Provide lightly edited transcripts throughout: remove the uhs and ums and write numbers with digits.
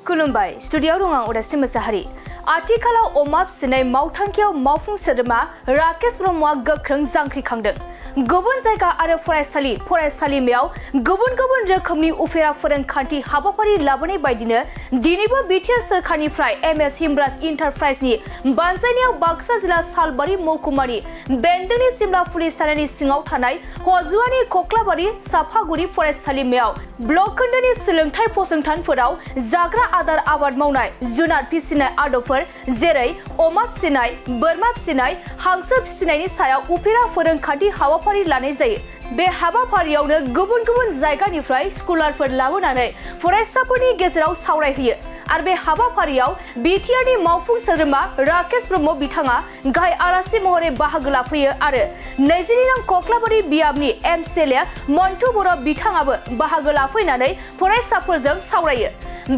खुलुमबाय स्टुडियाव दं आं उदास्रि मोसाहारि आथिखालाव अमा फिसिनाय मावथांखियाव मावफुं सोद्रोमा राकेश ब्रह्मआ गोख्रों जांख्रिखांदों गुबुन जायगा आरो फरायसालिमायाव गुबुन गुबुन रोखोमनि उफेरा फोरोंखान्थि हाबाफारि लाबोनाय बायदिनो दिनैबो बिटिआर सोरखारनिफ्राय एमएस हिमराज इन्टारप्राइजनि बानजायनायाव बाक्सा जिल्ला सालबारि महकुमानि बेन्दोंनि सिमला पुलिस थानानि सिङाव थानाय हजुवानि कक्लाबारि साफागुरि फरायसालिमायाव ब्लक खोन्दोनि सोलोंथाइ फसंथानफोराव जाग्रा आदार आबाद मावनाय जुनार फिसिनाय आदबफोर जेरै अमा फिसिनाय बोरमा फिसिनाय हांसो फिसिनायनि सायाव उफेरा फोरोंखान्थि हाबाफारि लानाय जायो बे हाबाफारियावनो गुबुन गुबुन जायगानिफ्राय स्कलारफोर लाबोनानै फरायसाफोरनि गेजेराव सावरायहोयो आरो बे हाबाफारियाव बिटिआरनि मावफुं सोद्रोमा राकेश ब्रह्म बिथाङा गाहाय आलासि महरै बाहागो लाफैयो आरो 22 नं कक्लाबारि बियाबनि एमसिएलए मन्टु बर' बिथाङाबो बाहागो लाफैनानै फरायसाफोरजों सावरायो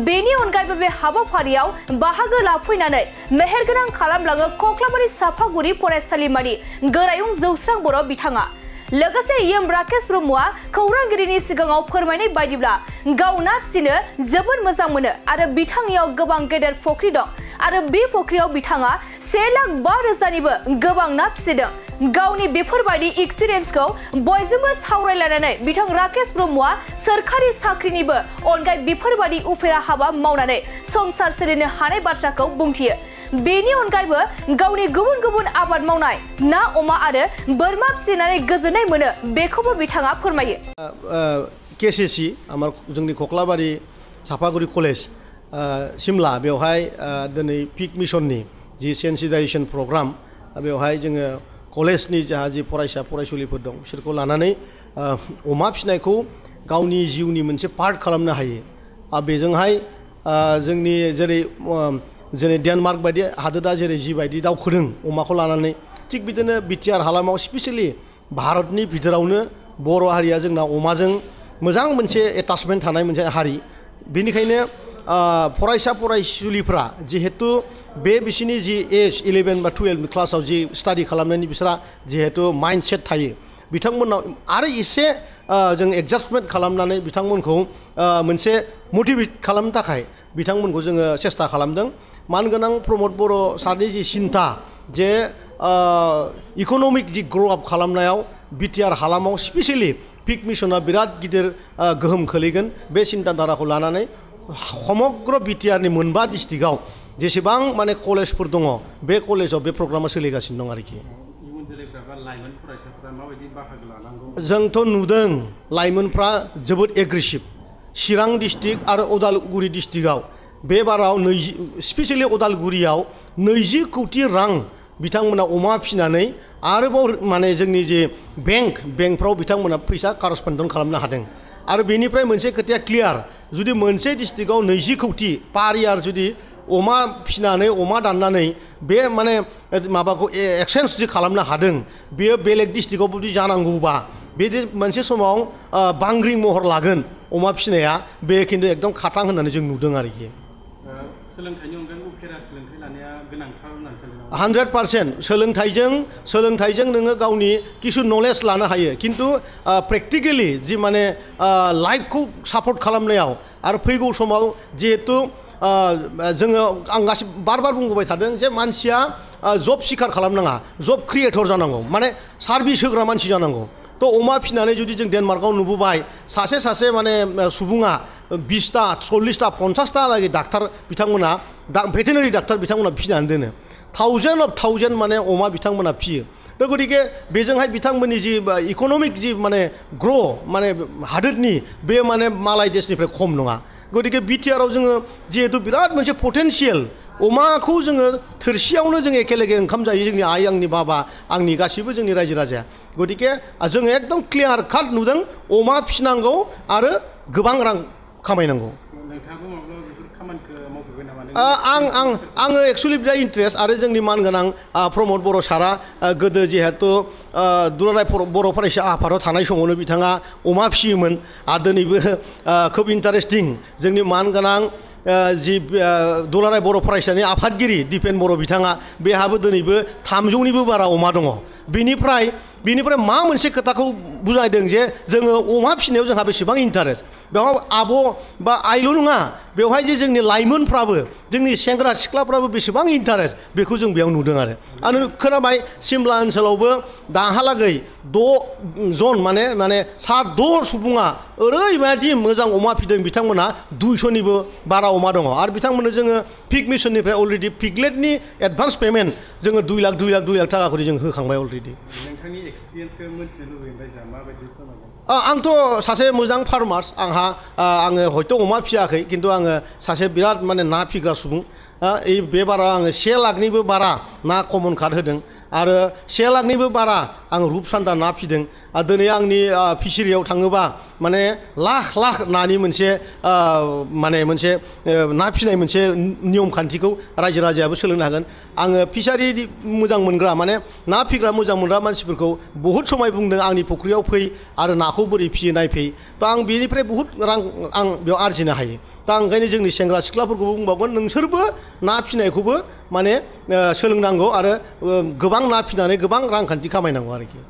बेनि अनगायैबो बे हाबाफारियाव बाहागो लाफैनानै मेहेरगोनां खालामलाङो कक्लाबारि साफागुरि फरायसालिमानि गोरायुं जौस्रां बर' बिथाङा लोगोसे यम राकेश ब्रह्मआ खौरांगिरिनि सिगाङाव फोरमायनाय बायदिब्ला गाव ना फिसिनो जोबोद मोजां मोनो आरो बिथांनियाव गोबां गेदेर फख्रि दं आरो बे फख्रियाव बिथाङा 1,05,000निबो गोबां ना फिसिदों गावनि बेफोरबायदि एक्सपीरियेन्सखौ बयजोंबो सावरायलायनानै बिथां राकेश ब्रह्मआ सोरखारि साख्रिनिबो अनगायै बेफोरबायदि उफेरा हाबा मावनानै संसार सोलिनो हानाय बाथ्राखौ बुंथियो बेनि अनगायैबो गावनि गुबुन गुबुन आबाद मावनाय ना अमा आरो बोरमा फिसिनानै गोजोननाय मोनो बेखौबो बिथाङा फोरमायो केसिसि आमार जोंनि कक्लाबारि साफागुरि कलेज सिमला बेवहाय दिनै पिक मिशननि जि सेन्सिटाइजेसन प्रग्राम बेवहाय जोङो कलेजनि जाहा जि फरायसा फरायसुलिफोर दं बिसोरखौ लानानै अमा फिसिनायखौ गावनि जिउनि मोनसे पार्ट खालामनो हायो बेजोंहाय जोंनि जेरै डेनमार्क बायदि हादोरा जेरै जिबायदि दावखोदों अमाखौ लानानै थिग बिदिनो बिटिआर हालामाव स्पेसियेलि भारतनि बिथोरावनो बर' हारिया जोंना अमाजों मोजां मोनसे एटाचमेन्ट थानाय मोनसे हारि बेनिखायनो फरायसा फरायसुलिफ्रा जिहेतु बे बिसिनि जि एज 11 बा 12 क्लासाव जि स्टाडि खालामनायनि बिसोरा जिहेतु माइन्डसेट थायो बिथांमोनाव आरो एसे जों एडजास्टमेन्ट खालामनानै बिथांमोनखौ मोनसे मटिभेट खालामनो थाखाय बिथांमोनखौ जोङो सेस्था खालामदों मानगोनां प्रमद बर' सारनि जि सिन्था जे इक'नमिक जि ग्र' आप खालामनायाव बिटिआर हालामाव स्पेसियेलि पिक मिशना बिराद गिदिर गोहोम खोलैगोन बे सिन्ताधाराखौ लानानै समग्र बिटिआरनि मोनबा डिस्ट्रिक्टआव जेसेबां माने कलेजफोर दङ बे कलेजाव बे प्रग्रामा सोलिगासिनो दं आरोखि जोंथ' नुदों लाइमोनफ्रा जोबोद एग्रेसिभ चिरां डिस्ट्रिक्ट आरो उदालगुरि डिस्ट्रिक्टआव बे बाराव स्पेसियेलि उदालगुरियाव 20 कौटि रां बिथांमोना अमा फिसिनानै आरोबाव माने जोंनि जे बेंकफ्राव बिथांमोना फैसा करस्पन्डेन्ट खालामनो हादों आरो बेनिफ्राय मोनसे खोथाया क्लियार जुदि मोनसे डिस्ट्रिक्टआव 20 कौटि पार इयार जुदि अमा फिसिनानै अमा दाननानै बे माने माबाखौ एक्सचेन्ज जुदि खालामनो हादों बेयो बेलेग डिस्ट्रिक्टआव जुदि जानांगौबा बे मोनसे समाव बांग्रिं महर लागोन अमा फिसिनाया बे खिन्थु एकदम खाथां होननानै जों नुदों आरोखि सोलोंथाइनि अनगायै उफेरा सोलोंथाइ लानाया गोनांथार होननानै 100% सोलोंथाइजों नोङो गावनि किसु नलेज लानो हायो खिन्थु प्रेक्टिकेलि जि माने लाइफखौ सापर्ट खालामनायाव आरो फैगौ समाव जिहेतु जोङो आं गासिबो बार बुंबोबाय थादों जे मानसिया जब सिकार खालामनाङा जब क्रिएटर जानांगौ माने सार्भिस होग्रा मानसि जानांगौ तो अमा फिसिनानै जुदि जों डेनमार्कआव नुबोबाय सासे माने सुबुङा 20टा 40टा 50टा लागि डाक्टार बिथांमोना भेटेनारि डाक्टार बिथांमोना फिसिनानै दोनो थाउजेन्ड माने अमा बिथांमोना फियो दा गतिके बेजोंहाय बिथांमोननि जि इक'नमिक जि माने ग्र' माने हादोरनि बे माने मालाय देशनिफ्राय खम नङा गतिके बिटिआरआव जोङो जिहेतु बिराद मोनसे पटेन्सियेल अमाखौ जोङो थोरसियावनो जों एखेलेगे ओंखाम जायो जोंनि आइ आंनि बाबा आंनि गासिबो जोंनि रायजो राजाया गतिके जोङो एकदम क्लियार काट नुदों अमा फिसिनांगौ आरो गोबां रां खामायनांगौ आङो एक्सुवेलि बिराद इन्ट्रेस्ट आरो जोंनि मानगोनां प्रमद बर' सारा गोदो जिहेतु दुलाराय बर' फरायसा आफादाव थानाय समावनो बिथाङा अमा फिसियोमोन आरो दिनैबो खोब इन्टारेस्टिं जोंनि मानगोनां जि दुलाराय बर' फरायसानि आफादगिरि दिपेन बर' बिथाङा बेहाबो दिनैबो 300निबो बारा अमा दङ बेनिफ्राय बिनिफ्राय मा मोनसे खोथाखौ बुजायदों जे जोङो अमा फिसिनायाव जोंहा बेसेबां इन्टारेस्ट बेवहाय आब' बा आइल' नङा बेवहाय जे जोंनि लाइमोनफ्राबो जोंनि सेंग्रा सिख्लाफ्राबो बेसेबां इन्टारेस्ट बेखौ जों बेयाव नुदों आरो खोनाबाय सिमला ओनसोलावबो दाहालागै 6 जन माने 7 सुबुङा ओरैबायदि मोजां अमा फिदों बिथांमोना 200निबो बारा अमा दङ आरो बिथांमोननो जोङो पिग मिशननिफ्राय अलरेडि पिगलेटनि एडभान्स पेमेन्ट जोङो 2 लाख थाखा खरि जों होखांबाय अलरेडि नोंथांनि एक्सपिरियेन्सखौ मिथिनो लुबैबाय जों माबायदि फोरमायगोन आंथ' सासे मोजां फार्मार्स आङो हयथ' अमा फियाखै खिन्थु आङो सासे बिराद माने ना फिग्रा सुबुं बे बाराव आङो 1 लाखनिबो बारा ना कमन काट होदों आरो 1 लाखनिबो बारा आं रुपसान्दा ना फिदों दिनै आंनि फिसारियाव थाङोबा माने लाख नानि मोनसे मोनसे ना फिनाय मोनसे नियम खान्थिखौ रायजो राजायाबो सोलोंनो हागोन आङो फिसारि मोजां मोनग्रा माने ना फिग्रा मोजां मोनग्रा मानसिफोरखौ बहुद समाय बुंदों आंनि फुख्रियाव फै आरो नाखौ बोरै फियो नायफै दा आं बेनिफ्राय बहुद रां आं बेयाव आरजिनो हायो दा ओंखायनो जोंनि सेंग्रा सिख्लाफोरखौबो बुंबावगोन नोंसोरबो ना फिनायखौबो माने सोलोंनांगौ आरो गोबां ना फिनानै गोबां रांखान्थि खामायनांगौ आरोखि